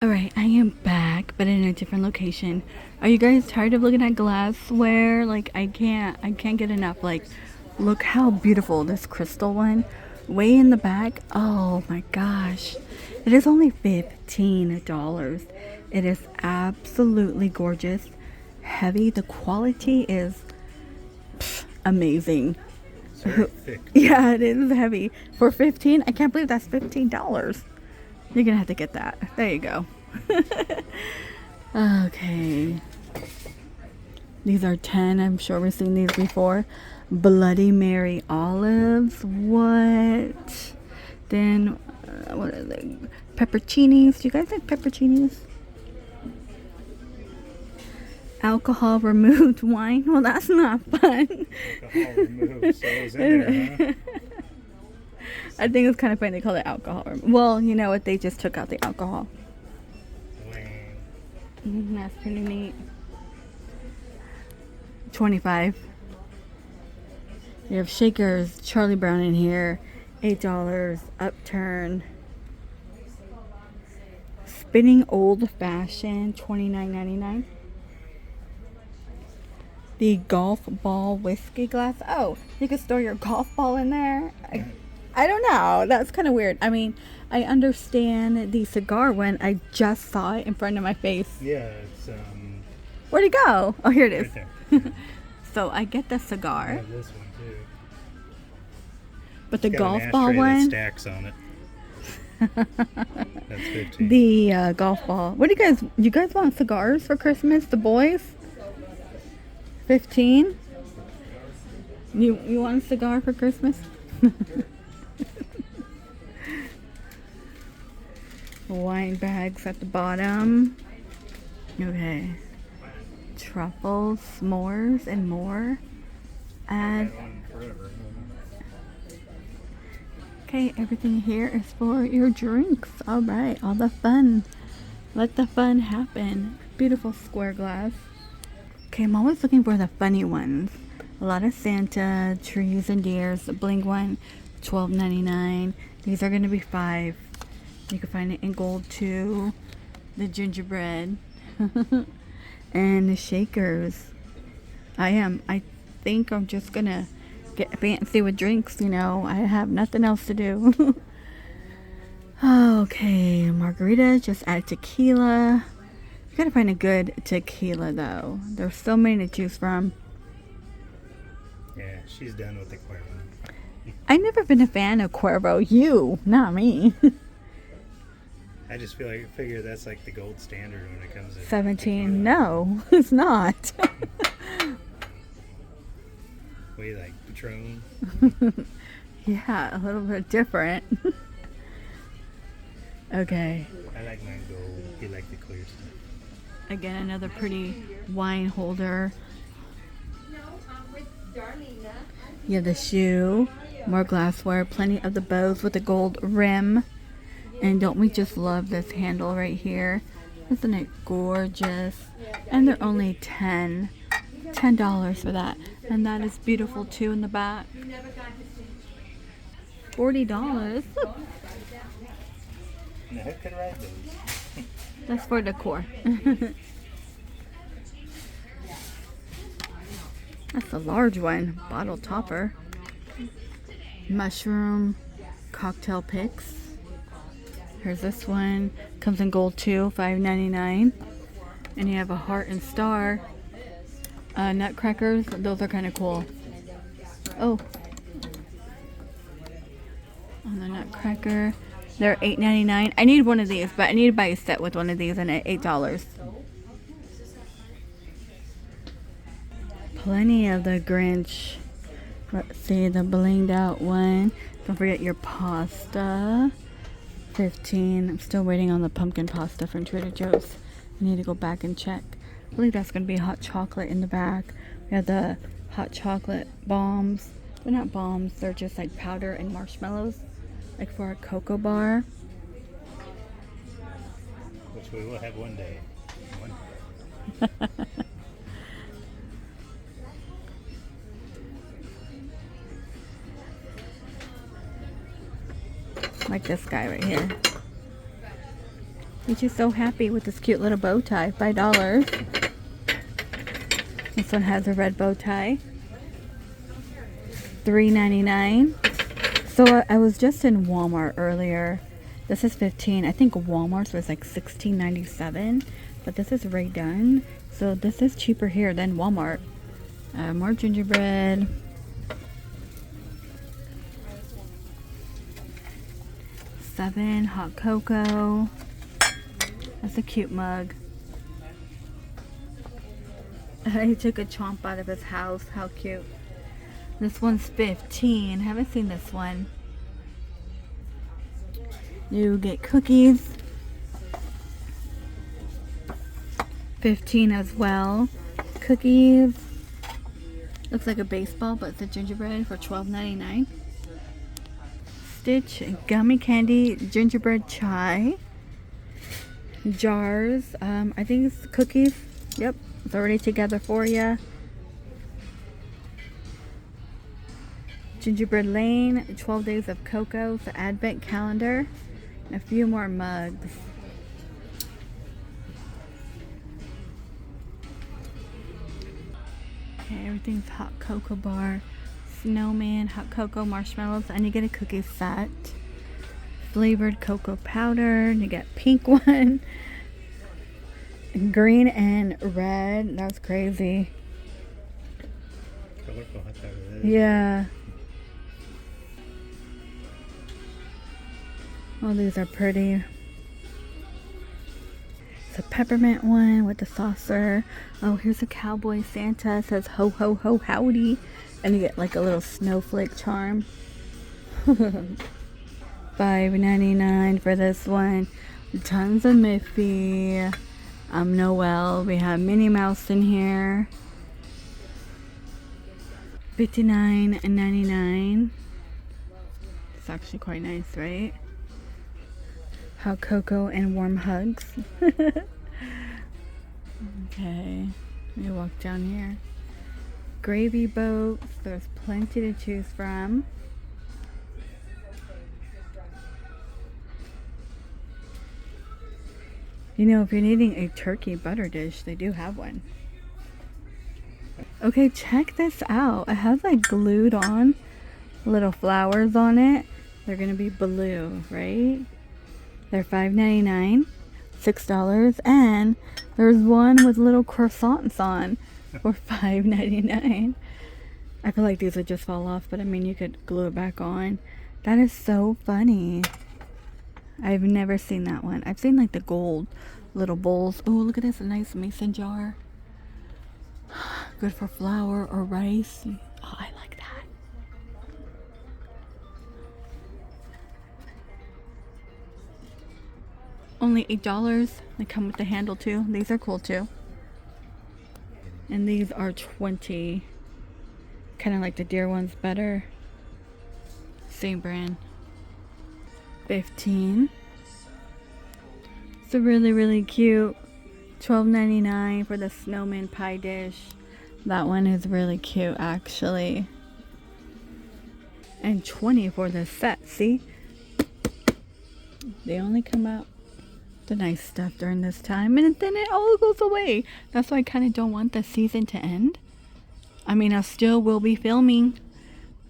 Alright, I am back, but in a different location. Are you guys tired of looking at glassware? Like, I can't get enough. Like, look how beautiful this crystal one. Way in the back. Oh my gosh. It is only $15. It is absolutely gorgeous. Heavy. The quality is amazing. Yeah, it is heavy. For 15, I can't believe that's $15. You're gonna have to get that. There you go. Okay. These are 10. I'm sure we've seen these before. Bloody Mary olives. What? Then, what are they? Pepperoncinis. Do you guys like pepperoncinis? Alcohol removed wine. Well, that's not fun. Alcohol removed. So it's in there, huh? I think it's kind of funny they call it alcohol. Well, you know what? They just took out the alcohol. That's pretty neat. 25. You have shakers, Charlie Brown in here, $8. Upturn. Spinning old fashioned, $29.99. The golf ball whiskey glass. Oh, you could store your golf ball in there. I don't know. That's kind of weird. I mean, I understand the cigar one. I just saw it in front of my face. Yeah, it's Where'd it go? Oh, here it is. right there. So I get the I cigar, have this one too. but the It's got golf an ball ashtray that one. stacks on it. That's 15. The golf ball. What do you guys want cigars for Christmas? The boys? 15? You want a cigar for Christmas? Wine bags at the bottom. Okay. Truffles, s'mores, and more. Add. Okay, everything here is for your drinks. All right, all the fun. Let the fun happen. Beautiful square glass. Okay, I'm always looking for the funny ones. A lot of Santa, trees and deers. The bling one, $12.99. These are going to be $5. You can find it in gold too. The gingerbread. And the shakers. I think I'm just going to get fancy with drinks, you know. I have nothing else to do. Okay, margarita. Just add tequila. You gotta find a good tequila though. There's so many to choose from. Yeah, she's done with the Cuervo. I've never been a fan of Cuervo. You, not me. I just figure that's like the gold standard when it comes to 17. No, it's not. What do you like, Patron? Yeah, a little bit different. Okay. I like mine gold. You like the clear stuff. Again, another pretty wine holder. You have the shoe, more glassware, plenty of the bows with the gold rim. And don't we just love this handle right here? Isn't it gorgeous? And they're only $10 for that. And that is beautiful too in the back. $40. Look, No, who could ride those? that's for decor. That's a large one. Bottle topper. Mushroom cocktail picks. Here's this one. Comes in gold too, $5.99. And you have a heart and star. Nutcrackers. Those are kind of cool. Oh. On the nutcracker. They're $8.99. I need one of these, but I need to buy a set with one of these and at $8. Plenty of the Grinch. Let's see, the blinged out one. Don't forget your pasta. 15. I'm still waiting on the pumpkin pasta from Trader Joe's. I need to go back and check. I believe that's going to be hot chocolate in the back. We have the hot chocolate bombs. They're not bombs, they're just like powder and marshmallows. Like for a cocoa bar. Which we will have one day. Like this guy right here. He's just so happy with this cute little bow tie. $5. This one has a red bow tie. $3.99. So I was just in Walmart earlier. This is $15. I think Walmart's was like $16.97, but this is Ray Dunn, so this is cheaper here than Walmart. More gingerbread. $7 hot cocoa. That's a cute mug. He took a chomp out of his house. How cute. This one's $15. Haven't seen this one. You get cookies. $15 as well. Cookies. Looks like a baseball, but it's a gingerbread for $12.99. Stitch gummy candy gingerbread chai. Jars. I think it's cookies. Yep, it's already together for you. Gingerbread Lane, 12 days of cocoa, the advent calendar, and a few more mugs. Okay, everything's hot cocoa bar, snowman, hot cocoa, marshmallows, and you get a cookie set. Flavored cocoa powder, you get pink one, green and red. That's crazy. Colorful hot chocolate. Yeah. Oh, these are pretty. It's a peppermint one with the saucer. Oh, here's a cowboy Santa. It says ho ho ho howdy. And you get like a little snowflake charm. $5.99 for this one. Tons of Miffy. Noel. We have Minnie Mouse in here. $59.99. It's actually quite nice, right? Hot cocoa and warm hugs. Okay, let me walk down here. Gravy boats. There's plenty to choose from. You know, if you're needing a turkey butter dish, they do have one. Okay, check this out. It has like glued on little flowers on it. They're gonna be blue, right? They're $5.99, $6, and there's one with little croissants on for $5.99. I feel like these would just fall off, but I mean, you could glue it back on. That is so funny. I've never seen that one. I've seen like the gold little bowls. Oh, look at this, a nice mason jar. Good for flour or rice. Oh, I like that. Only $8. They come with the handle too. These are cool too. And these are $20. Kind of like the deer ones better. Same brand. $15. It's a really, really cute. $12.99 for the snowman pie dish. That one is really cute actually. And $20 for the set. See? They only come out the nice stuff during this time, and then it all goes away. That's why I kind of don't want the season to end. I mean, I still will be filming,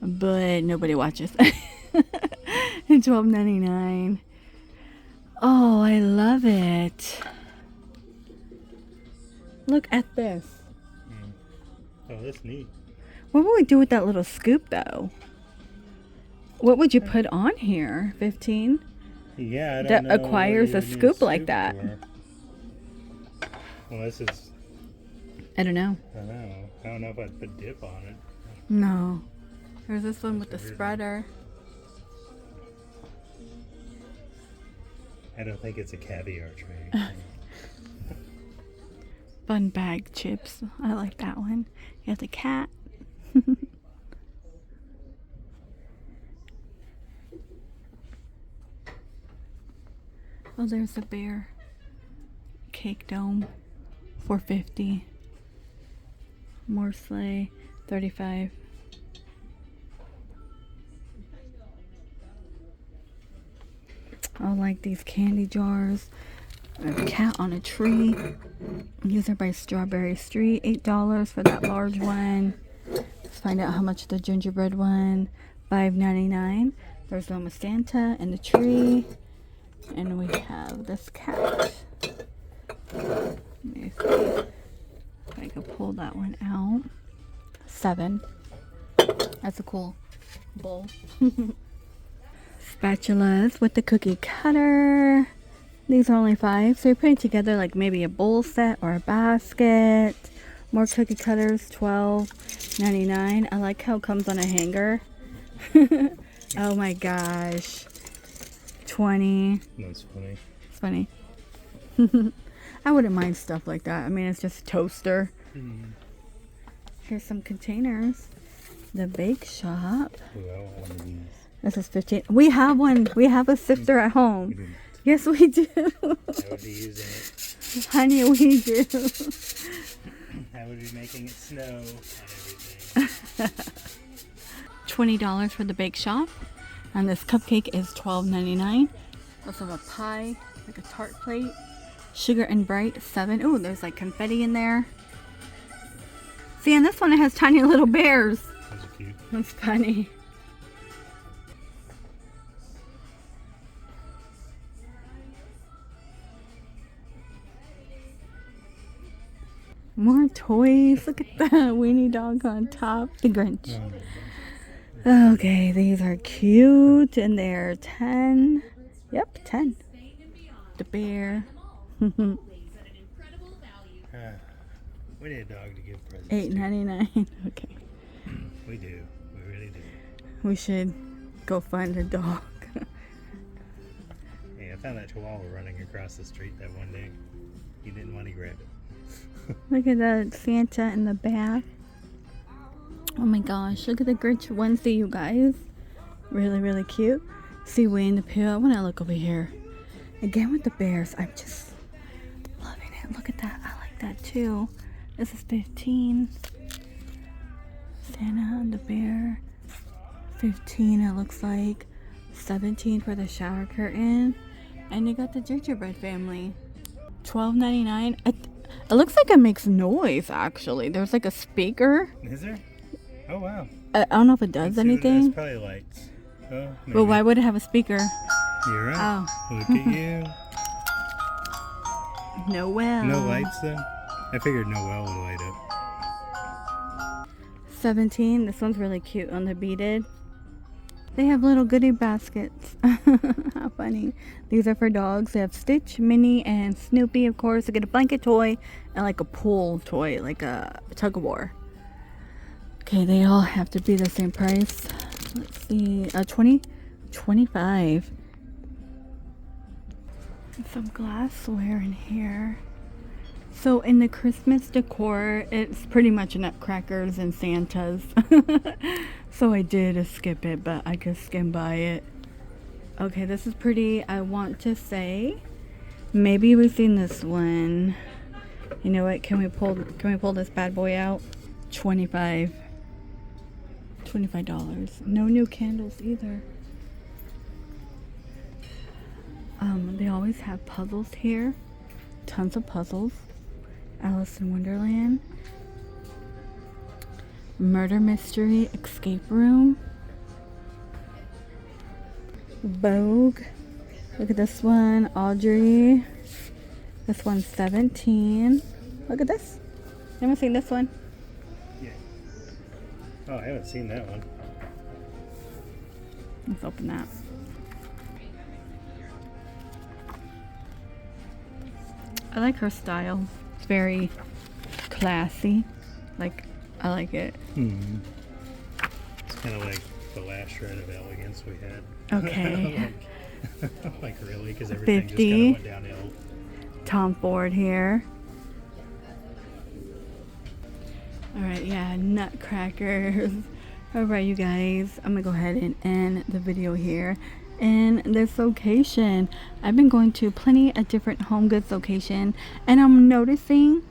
but nobody watches. $12.99. Oh, I love it. Look at this. Oh, that's neat. What would we do with that little scoop though? What would you put on here? 15? Yeah, I don't that know acquires a what you would scoop need like that. for. Well, this is. I don't know. I don't know. I don't know if I'd put dip on it. No. There's this one with the That's weird. spreader. I don't think it's a caviar tray. Fun bag chips. I like that one. You have the cat. Oh, there's a bear. Cake dome. $4.50. More sleigh. $35. I like these candy jars. A cat on a tree. These are by Strawberry Street. $8 for that large one. Let's find out how much the gingerbread one. $5.99. There's Loma Santa and the tree. And we have this cat. Let me see if I can pull that one out. $7. That's a cool bowl. Spatulas with the cookie cutter. These are only $5. So you're putting together like maybe a bowl set or a basket. More cookie cutters, $12.99. I like how it comes on a hanger. Oh my gosh. $20. That's funny. It's funny. I wouldn't mind stuff like that. I mean, it's just a toaster. Here's some containers. The Bake Shop. Ooh, I want one of these. This is $15. We have one. We have a sifter at home. We didn't. Yes, we do. I would be using it. Honey, we do. I would be making it snow and everything. $20 for the Bake Shop. And this cupcake is $12.99. Also have a pie, like a tart plate. Sugar and Bright, $7. Oh, there's like confetti in there. See, and this one it has tiny little bears. Those are cute. That's funny. More toys. Look at the weenie dog on top. The Grinch. Okay, these are cute and they're 10. Yep, 10. The bear. We need a dog to give presents. $8.99. Okay. We do. We really do. We should go find a dog. Hey, I found that chihuahua running across the street that one day. He didn't want to grab it. Look at the Santa in the back. Oh my gosh, look at the Grinch onesie, you guys. Really, really cute. See Winnie the Pooh. I want to look over here. Again with the bears. I'm just loving it. Look at that. I like that too. This is 15. Santa and the bear. 15 it looks like. 17 for the shower curtain. And you got the gingerbread family. $12.99. It looks like it makes noise actually. There's like a speaker. Is there? Oh wow. I don't know if it does Let's see, anything. It's probably lights. Oh, maybe. But why would it have a speaker? You're right. Oh. Look at you. Noel. No lights though? I figured Noel would light up. 17. This one's really cute on the beaded. They have little goodie baskets. How funny. These are for dogs. They have Stitch, Minnie, and Snoopy, of course. They get a blanket toy and like a pool toy, like a tug of war. Okay, they all have to be the same price. Let's see. 25. Some glassware in here. So in the Christmas decor, it's pretty much nutcrackers and Santas. So I did skip it, but I could skim by it. Okay, this is pretty. I want to say maybe we've seen this one. You know what? Can we pull this bad boy out? $25. No new candles either. They always have puzzles here. Tons of puzzles. Alice in Wonderland. Murder Mystery Escape Room. Vogue. Look at this one. Audrey. This one's 17. Look at this. Anyone seen this one? Yeah. Oh, I haven't seen that one. Let's open that. I like her style. It's very classy. I like it. It's kind of like the last shred of elegance we had. Okay. like really, because everything 50. just kind of went downhill. Tom Ford here. Alright, yeah, nutcrackers. Alright, you guys, I'm gonna go ahead and end the video here. In this location, I've been going to plenty of different Homegoods location, and I'm noticing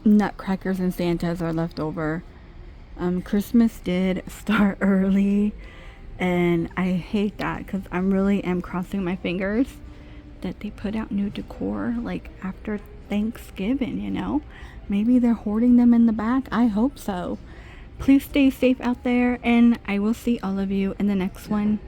nutcrackers and Santas are left over. Christmas did start early, and I hate that because I really am crossing my fingers that they put out new decor like after Thanksgiving, you know? Maybe they're hoarding them in the back. I hope so. Please stay safe out there, and I will see all of you in the next one.